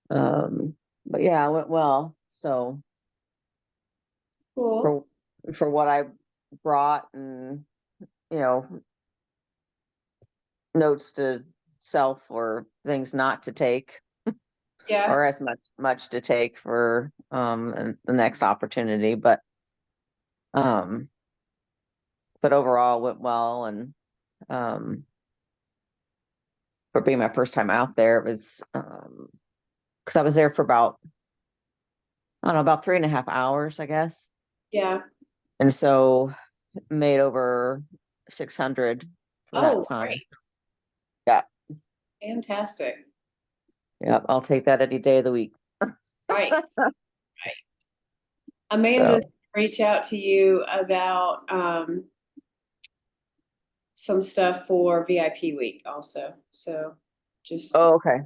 But yeah, it went well. So Cool. for what I brought, and you know, notes to self or things not to take, Yeah. or as much to take for the next opportunity. Um but overall went well. And um for being my first time out there, it was because I was there for about, I don't know, about 3.5 hours, I guess. Yeah. And so made over 600 for that Oh, time. great. Yeah. Fantastic. Yeah. I'll take that any day of the week. Right. Right. Amanda, So, reach out to you about some stuff for VIP week also. So just, oh, okay.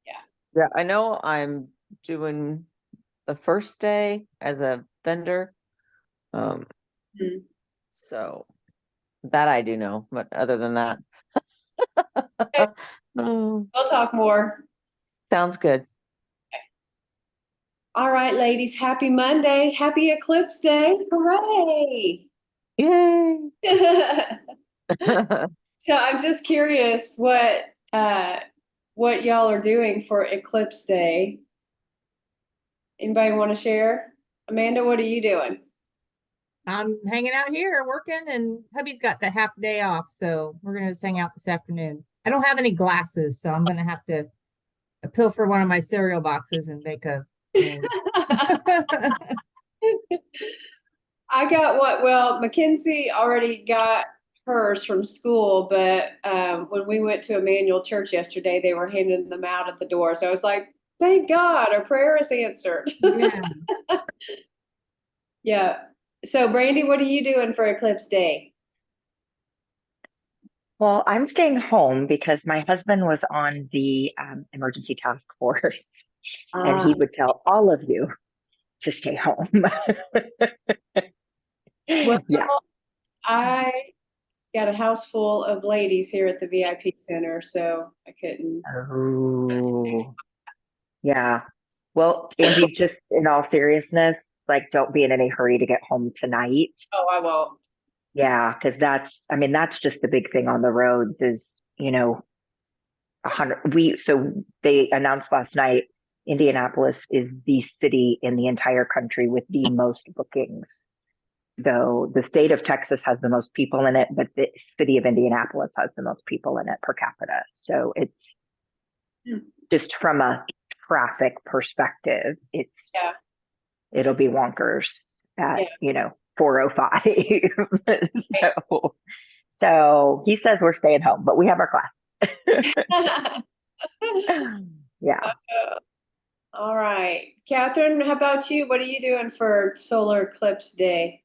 yeah. Yeah. I know I'm doing the first day as a vendor. Um, Mhm. so that I do know, but other than that, Okay, oh, we'll talk more. sounds good. All right, ladies. Happy Monday. Happy Eclipse Day. Hooray. Yay. So I'm just curious what y'all are doing for Eclipse Day. Anybody want to share? Amanda, what are you doing? I'm hanging out here working, and hubby's got the half day off, so we're gonna just hang out this afternoon. I don't have any glasses, so I'm gonna have to pilfer one of my cereal boxes and make a scene. I got what? Well, Mackenzie already got hers from school, but when we went to Emmanuel Church yesterday, they were handing them out at the door. So I was like, thank God, our prayer is answered. Yeah. Yeah. So, Brandy, what are you doing for Eclipse Day? Well, I'm staying home because my husband was on the emergency task force, and Ah, he would tell all of you to stay home. well, Yeah. I got a house full of ladies here at the VIP center, so I couldn't. Oh, yeah. Well, Angie, just in all seriousness, like, don't be in any hurry to get home tonight. Oh, I won't. Yeah, because I mean, that's just the big thing on the roads is, 100. So they announced last night, Indianapolis is the city in the entire country with the most bookings. Though the state of Texas has the most people in it, but the city of Indianapolis has the most people in it per capita. So it's Hmm. just from a traffic perspective, Yeah, it'll be wonkers at, yeah. 4:05. So he says we're staying home, but we have our class. Yeah. All right. Catherine, how about you? What are you doing for Solar Eclipse Day?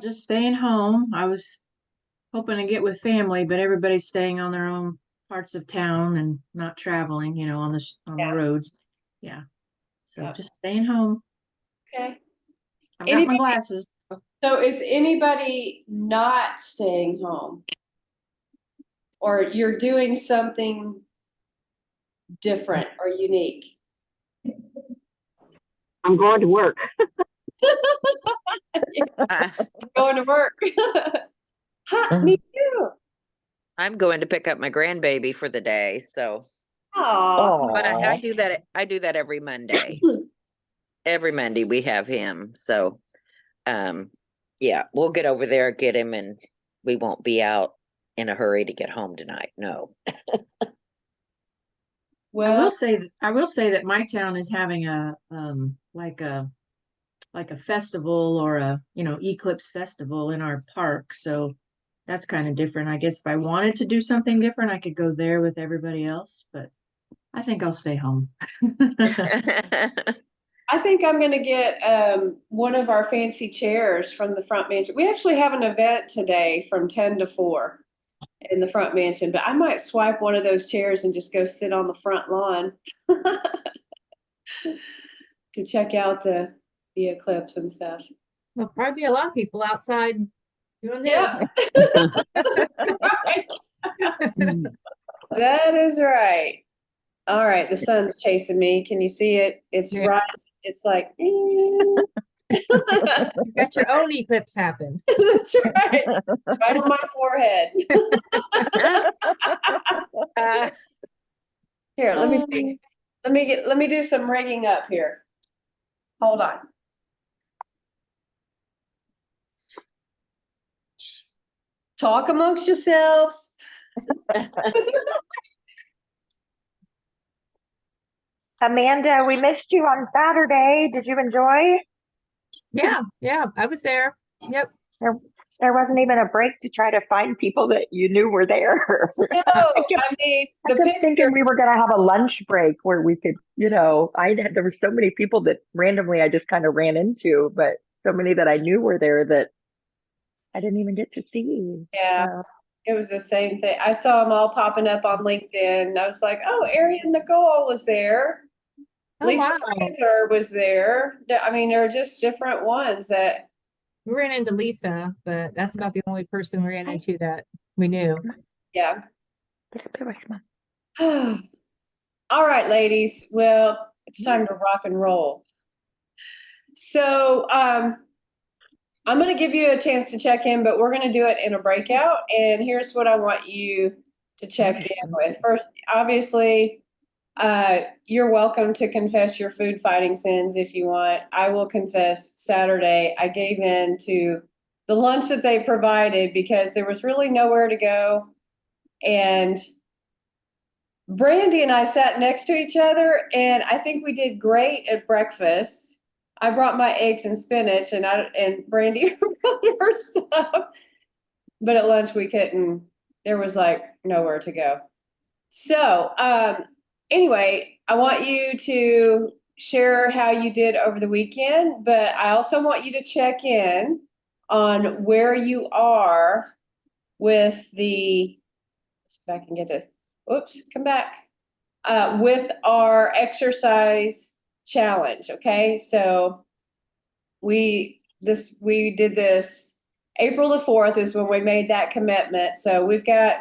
Just staying home. I was hoping to get with family, but everybody's staying on their own parts of town and not traveling, on the Yeah. roads. Yeah. So Yep. just staying home. Okay. I've got my Anybody, glasses. so is anybody not staying home? Or you're doing something different or unique? I'm going to work. Going to work. Ha, me too. I'm going to pick up my grandbaby for the day. So, Aw. but I Oh, do that. I do that every Monday. Every Monday we have him. So, um, yeah, we'll get over there, get him, and we won't be out in a hurry to get home tonight. No. Well, I will say that my town is having a like a festival or a eclipse festival in our park. So that's kind of different. I guess if I wanted to do something different, I could go there with everybody else, but I think I'll stay home. I think I'm going to get one of our fancy chairs from the front mansion. We actually have an event today from 10 to 4 in the front mansion, but I might swipe one of those chairs and just go sit on the front lawn to check out the eclipse and stuff. There'll probably be a lot of people outside doing this. Yeah. That's right. That is right. All right, the sun's chasing me. Can you see it? It's Yeah. right. It's like, You got your own eclipse happen. that's right. Right on my forehead. Here, let me see. Let me do some rigging up here. Hold on. Talk amongst yourselves. Amanda, we missed you on Saturday. Did you enjoy? Yeah, I was there. Yep. There wasn't even a break to try to find people that you knew were there. No, I mean, I the kept picture, thinking we were going to have a lunch break where we could, there were so many people that randomly I just kind of ran into, but so many that I knew were there that I didn't even get to see. yeah, So, it was the same thing. I saw them all popping up on LinkedIn. I was like, oh, Arian Nicole was there. Oh, Lisa wow. Fraser was there. I mean, there are just different ones that, We ran into Lisa, but that's about the only person we ran into that we knew. yeah. get up here, come on. All right, ladies. Well, it's time to rock and roll. So, I'm going to give you a chance to check in, but we're going to do it in a breakout. And here's what I want you to check in with. First, obviously, you're welcome to confess your food fighting sins if you want. I will confess Saturday, I gave in to the lunch that they provided because there was really nowhere to go. And Brandy and I sat next to each other, and I think we did great at breakfast. I brought my eggs and spinach, and Brandy brought her stuff. But at lunch we couldn't. There was like nowhere to go. So anyway, I want you to share how you did over the weekend, but I also want you to check in on where you are with the. Let's see if I can get this. Oops, come back. With our exercise challenge. Okay, so we did this April the 4th is when we made that commitment. So we've got a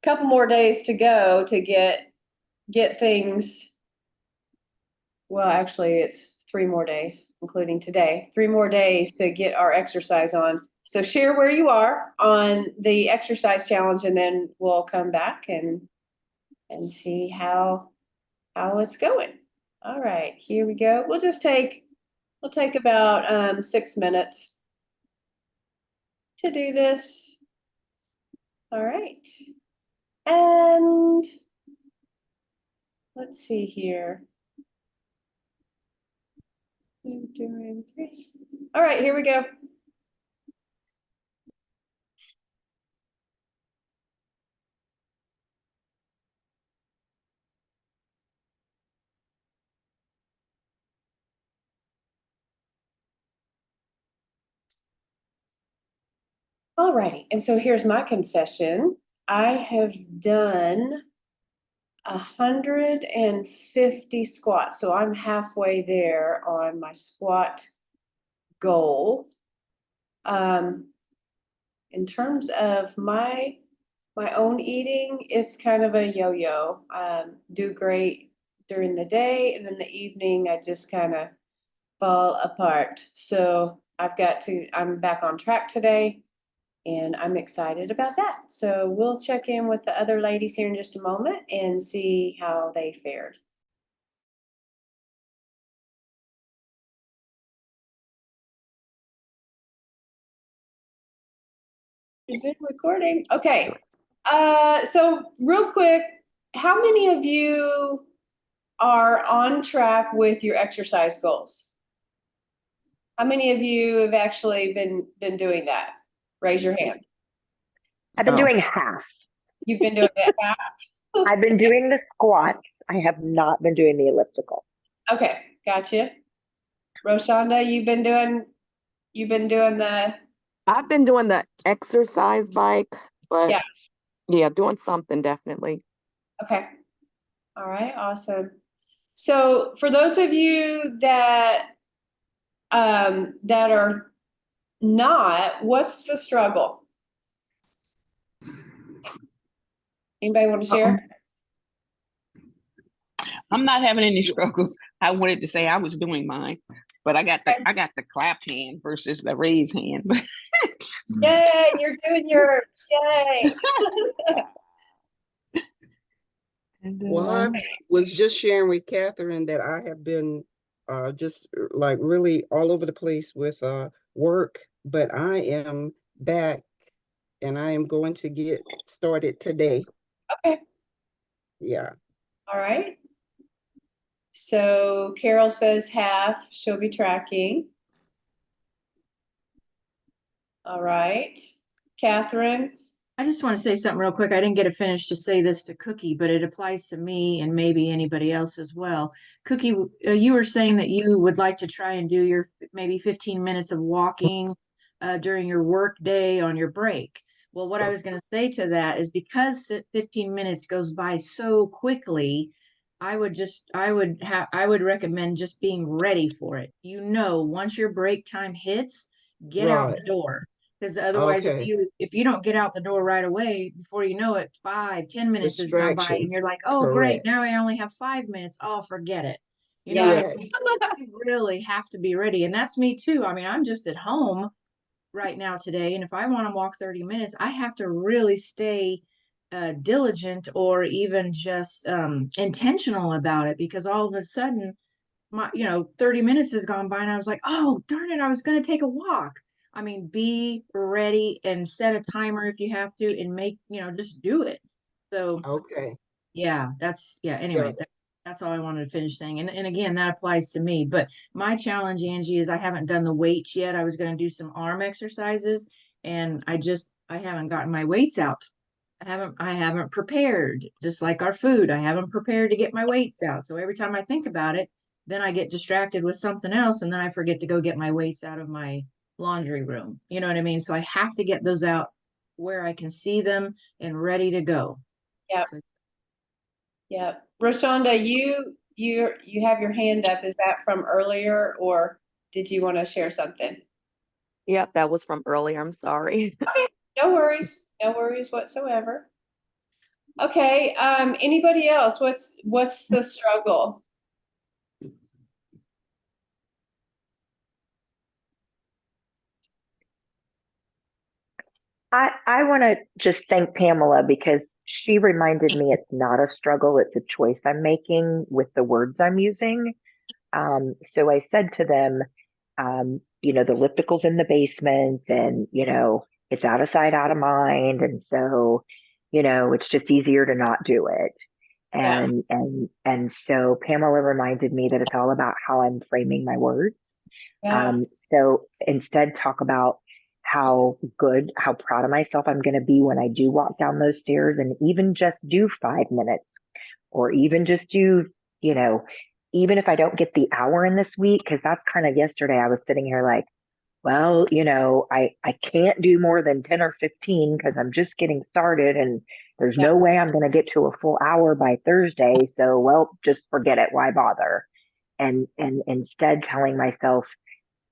couple more days to go to get things. Well, actually, it's 3 more days, including today. 3 more days to get our exercise on. So share where you are on the exercise challenge, and then we'll come back and see how it's going. All right, here we go. We'll take about 6 minutes to do this. All right. And let's see here. All right, here we go. All righty, and so here's my confession. I have done 150 squats, so I'm halfway there on my squat goal. In terms of my own eating, it's kind of a yo-yo. Do great during the day, and in the evening, I just kind of fall apart. So I'm back on track today, and I'm excited about that. So we'll check in with the other ladies here in just a moment and see how they fared. Is it recording? Okay. So real quick, how many of you are on track with your exercise goals? How many of you have actually been doing that? Raise your hand. I've been doing half. You've been doing it. I've been doing the squats. I have not been doing the elliptical. Okay, gotcha. Roshonda, you've been doing the. I've been doing the exercise bike, but Yeah. yeah, doing something definitely. Okay. All right, awesome. So for those of you that are not, what's the struggle? Anybody want to share? I'm not having any struggles. I wanted to say I was doing mine, but I got the clap hand versus the raise hand. Yay, you're doing yours. Yay. And, Well, I was just sharing with Catherine that I have been just like really all over the place with work, but I am back and I am going to get started today. Okay. Yeah. All right. So Carol says half, she'll be tracking. All right. Catherine, I just want to say something real quick. I didn't get a finish to say this to Cookie, but it applies to me and maybe anybody else as well. Cookie, you were saying that you would like to try and do your maybe 15 minutes of walking during your work day on your break. Well, what I was going to say to that is because 15 minutes goes by so quickly, I would recommend just being ready for it. You know, once your break time hits, get out Right. the door. Because otherwise, Okay. if you don't get out the door right away, before you know it, 5, 10 minutes has gone by, Distraction. and you're like, "Oh, great! Correct. Now I only have 5 minutes. Oh, forget it." You know Yeah. what I mean? Yes. You really have to be ready, and that's me too. I mean, I'm just at home right now today, and if I want to walk 30 minutes, I have to really stay diligent or even just intentional about it because all of a sudden my 30 minutes has gone by and I was like, oh darn it, I was going to take a walk. I mean, be ready and set a timer if you have to and make, just do it. So Okay. yeah, Yeah. anyway, that's all I wanted to finish saying. And again, that applies to me. But my challenge, Angie, is I haven't done the weights yet. I was going to do some arm exercises and I haven't gotten my weights out. I haven't prepared, just like our food. I haven't prepared to get my weights out. So every time I think about it, then I get distracted with something else and then I forget to go get my weights out of my laundry room. You know what I mean? So I have to get those out where I can see them and ready to go. Yeah. So Yeah. Roshonda, you have your hand up. Is that from earlier or did you want to share something? Yep, that was from earlier. I'm sorry. Okay, no worries. No worries whatsoever. Okay, anybody else? What's the struggle? I want to just thank Pamela because she reminded me it's not a struggle, it's a choice I'm making with the words I'm using. So I said to them, the elliptical's in the basement and, it's out of sight, out of mind. And so, it's just easier to not do it. Yeah. And so Pamela reminded me that it's all about how I'm framing my words. Yeah. So instead talk about how good, how proud of myself I'm going to be when I do walk down those stairs and even just do 5 minutes or even just do, even if I don't get the hour in this week, because that's kind of yesterday I was sitting here like, well, I can't do more than 10 or 15 because I'm just getting started and there's Yeah. no way I'm going to get to a full hour by Thursday. So, well, just forget it. Why bother? And instead telling myself,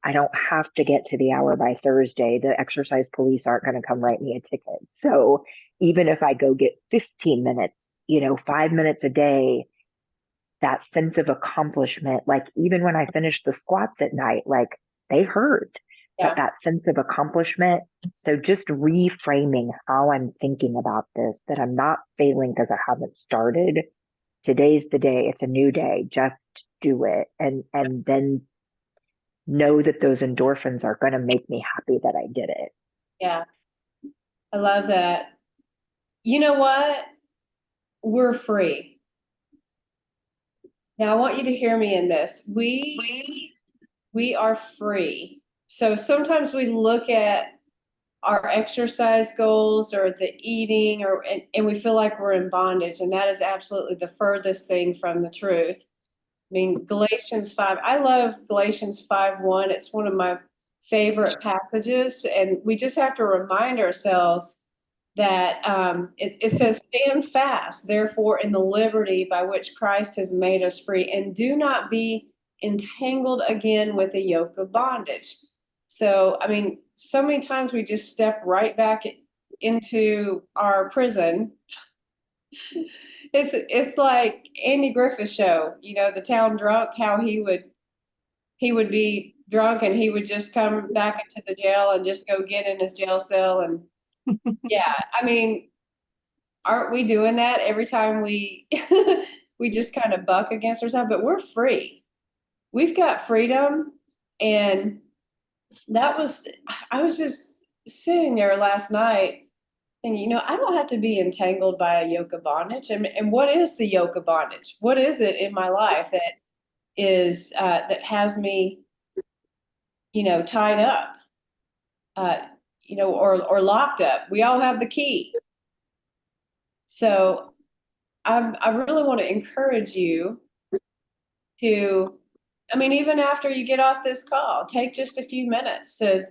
I don't have to get to the hour by Thursday. The exercise police aren't going to come write me a ticket. So even if I go get 15 minutes, 5 minutes a day, that sense of accomplishment, like even when I finished the squats at night, like they hurt, Yeah. but that sense of accomplishment. So just reframing how I'm thinking about this, that I'm not failing because I haven't started. Today's the day. It's a new day. Just do it. And then know that those endorphins are going to make me happy that I did it. Yeah. I love that. You know what? We're free. Now I want you to hear me in this. We are free. So sometimes we look at our exercise goals or the eating and we feel like we're in bondage, and that is absolutely the furthest thing from the truth. I mean, Galatians 5, I love Galatians 5:1. It's one of my favorite passages. And we just have to remind ourselves that it says, stand fast, therefore, in the liberty by which Christ has made us free, and do not be entangled again with the yoke of bondage. So, I mean, so many times we just step right back into our prison It's like Andy Griffith show, you know, the town drunk, how he would be drunk and he would just come back into the jail and just go get in his jail cell. And yeah, I mean, aren't we doing that every time we we just kind of buck against ourselves? But we're free. We've got freedom. And I was just sitting there last night thinking, you know, I don't have to be entangled by a yoke of bondage. And what is the yoke of bondage? What is it in my life that is that has me, you know, tied up, you know, or locked up? We all have the key. So I really want to encourage you to, I mean, even after you get off this call, take just a few minutes to,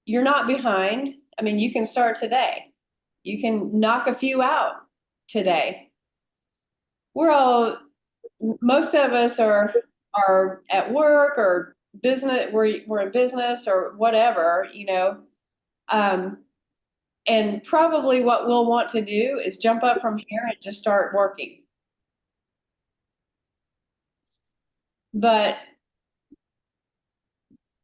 you're not behind. I mean, you can start today. You can knock a few out today. Most of us are at work or business, we're in business or whatever, you know. And probably what we'll want to do is jump up from here and just start working. But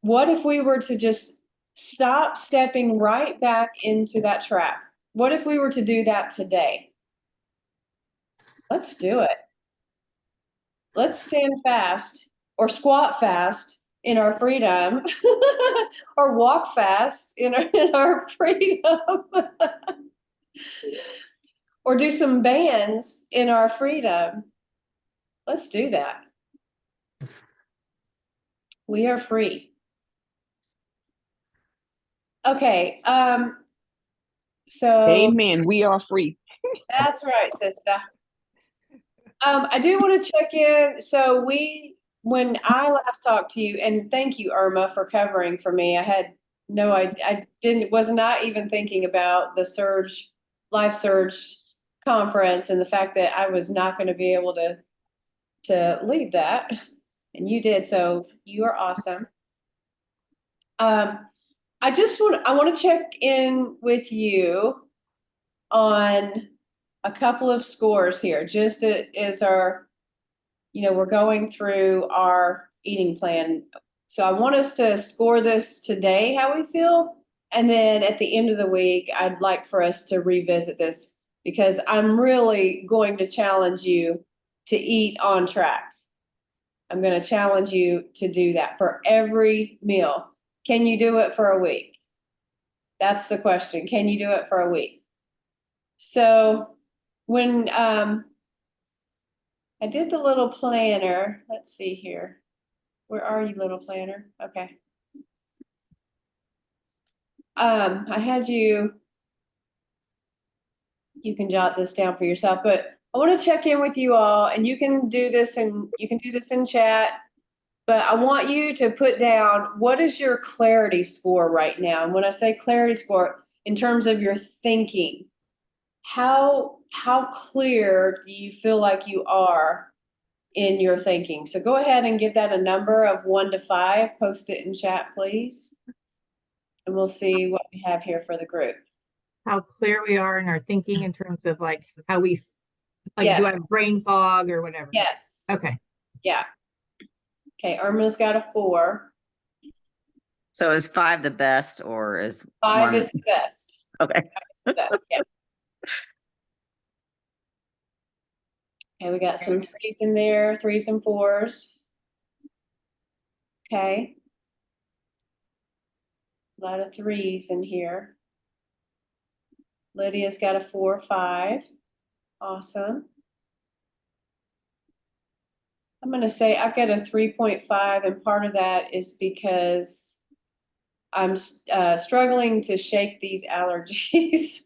what if we were to just stop stepping right back into that trap? What if we were to do that today? Let's do it. Let's stand fast or squat fast in our freedom or walk fast in our freedom or do some bands in our freedom. Let's do that. We are free. Okay. So Amen. We are free. that's right, sister. I do want to check in. So when I last talked to you, and thank you, Irma, for covering for me. I had no idea. Was not even thinking about the Life Surge conference and the fact that I was not going to be able to lead that. And you did. So you are awesome. I want to check in with you on a couple of scores here, just as our, you know, we're going through our eating plan. So I want us to score this today, how we feel. And then at the end of the week, I'd like for us to revisit this because I'm really going to challenge you to eat on track. I'm going to challenge you to do that for every meal. Can you do it for a week? That's the question. Can you do it for a week? So when I did the little planner, let's see here. Where are you, little planner? Okay. I had you can jot this down for yourself, but I want to check in with you all, and you can do this in chat, but I want you to put down what is your clarity score right now. And when I say clarity score, in terms of your thinking, how clear do you feel like you are in your thinking? So go ahead and give that a number of 1 to 5. Post it in chat, please. And we'll see what we have here for the group. How clear we are in our thinking in terms of like how we, like, Yes. do I have brain fog or whatever? Yes. Okay. Yeah. Okay, Irma's got a 4. So is 5 the best or is 5 1? is the best. Okay. 5 is the best, yeah. Okay, we got some 3s in there, 3s and 4s. Okay. A lot of 3s in here. Lydia's got a 4, 5. Awesome. I'm going to say I've got a 3.5, and part of that is because I'm struggling to shake these allergies.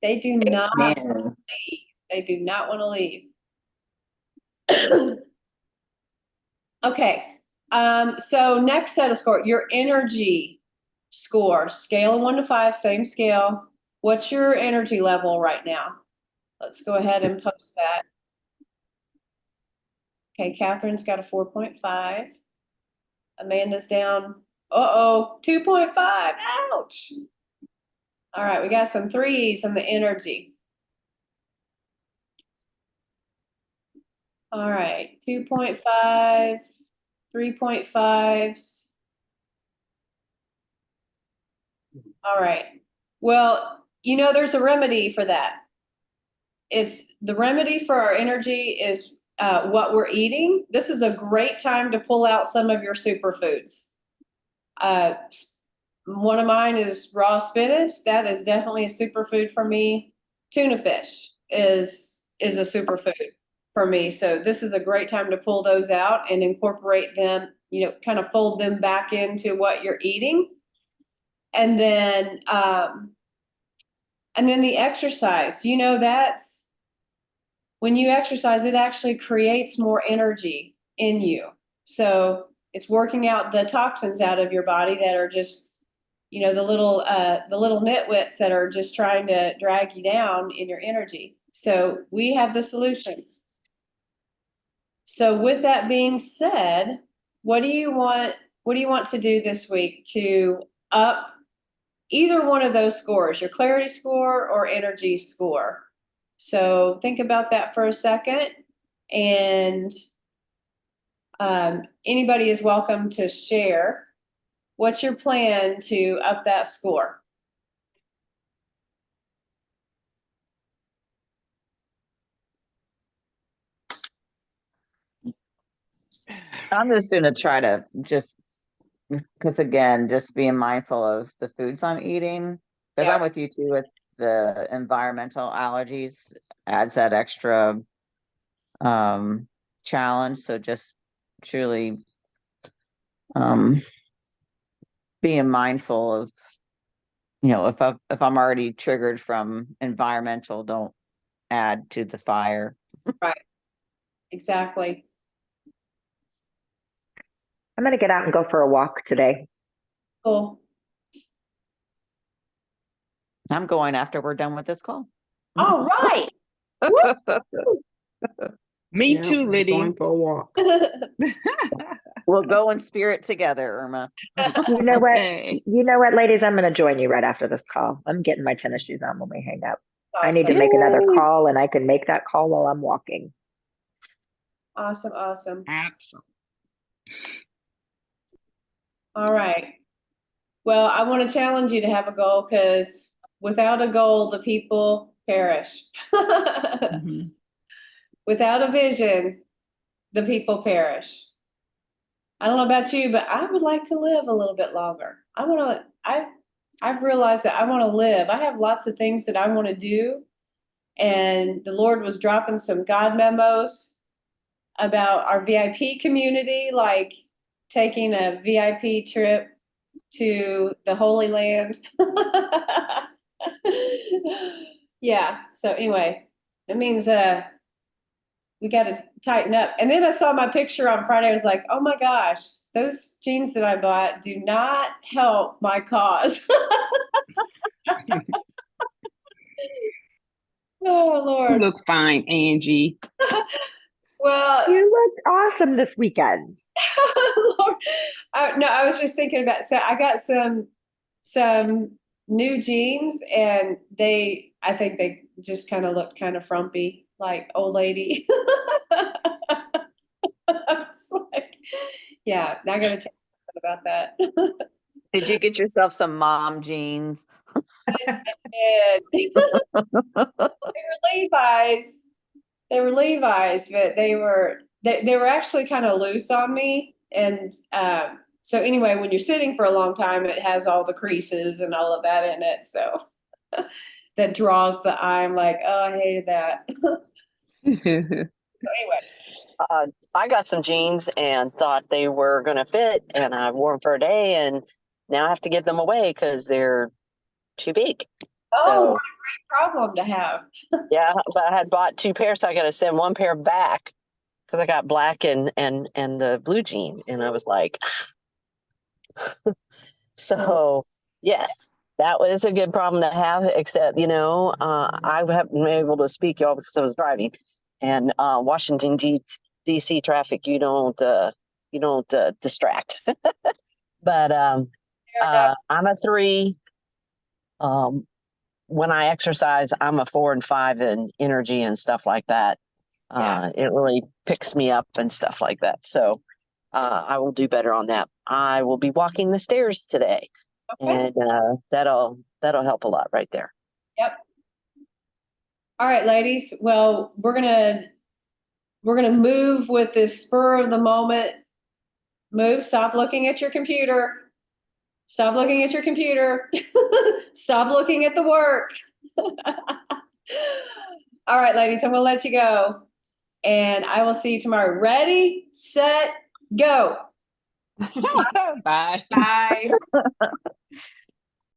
They do not leave. They do not want to leave. Okay. So next set of score, your energy score, scale of 1 to 5, same scale. What's your energy level right now? Let's go ahead and post that. Okay, Catherine's got a 4.5. Amanda's down. 2.5. Ouch. All right, we got some 3s on the energy. All right, 2.5, 3.5s. All right. Well, there's a remedy for that. It's the remedy for our energy is what we're eating. This is a great time to pull out some of your superfoods. One of mine is raw spinach. That is definitely a superfood for me. Tuna fish is a superfood for me. So this is a great time to pull those out and incorporate them, kind of fold them back into what you're eating. And then the exercise, that's when you exercise, it actually creates more energy in you. So it's working out the toxins out of your body that are just, the little nitwits that are just trying to drag you down in your energy. So we have the solution. So with that being said, what do you want to do this week to up either one of those scores, your clarity score or energy score? So think about that for a second, and anybody is welcome to share. What's your plan to up that score? I'm just gonna try to because again, just being mindful of the foods I'm eating. Because I'm with you too with the environmental allergies adds that extra challenge. So just truly being mindful of, if I'm already triggered from environmental, don't add to the fire. Right. Exactly. I'm going to get out and go for a walk today. Cool. I'm going after we're done with this call. All right. Me Yeah, too, we're Lydia. going for a walk. We'll go in spirit together, Irma. You know what? Okay. You know what, ladies? I'm going to join you right after this call. I'm getting my tennis shoes on when we hang up. I need to Awesome. make another call, and I can make that call while I'm walking. Awesome. Absolutely. All right. Well, I want to challenge you to have a goal, because without a goal, the people perish. Mhm. Without a vision, the people perish. I don't know about you, but I would like to live a little bit longer. I've realized that I want to live. I have lots of things that I want to do. And the Lord was dropping some God memos about our VIP community, like taking a VIP trip to the Holy Land. Yeah. So anyway, that means we got to tighten up. And then I saw my picture on Friday. I was like, oh my gosh, those jeans that I bought do not help my cause. Oh, You Lord. look fine, Angie. Well, You looked awesome this weekend. Lord. No, I was just thinking about, so I got some new jeans, and I think they just kind of looked kind of frumpy, like old lady. I was like, yeah, I gotta check about that. Did you get yourself some mom jeans? And they were Levi's. They were Levi's, but they were actually kind of loose on me. And so anyway, when you're sitting for a long time, it has all the creases and all of that in it. So that draws the eye. I'm like, oh, I hated that. So anyway, I got some jeans and thought they were going to fit, and I wore them for a day, and now I have to give them away because they're too big. oh, what a great problem to have. Yeah, but I had bought two pairs, so I got to send one pair back because I got black and the blue jean, and I was like, so yes, that was a good problem to have. Except I haven't been able to speak, y'all, because I was driving, and Washington D.C. traffic, you don't distract. But I'm a 3. When I exercise, I'm a 4 and 5 in energy and stuff like that. It really picks me up and stuff like that. So I will do better on that. I will be walking the stairs today, Okay. and that'll help a lot right there. Yep. All right, ladies. Well, we're gonna move with this spur of the moment move. Stop looking at your computer. Stop looking at your computer. Stop looking at the work. All right, ladies, I'm gonna let you go. And I will see you tomorrow. Ready, set, go. Bye. Bye.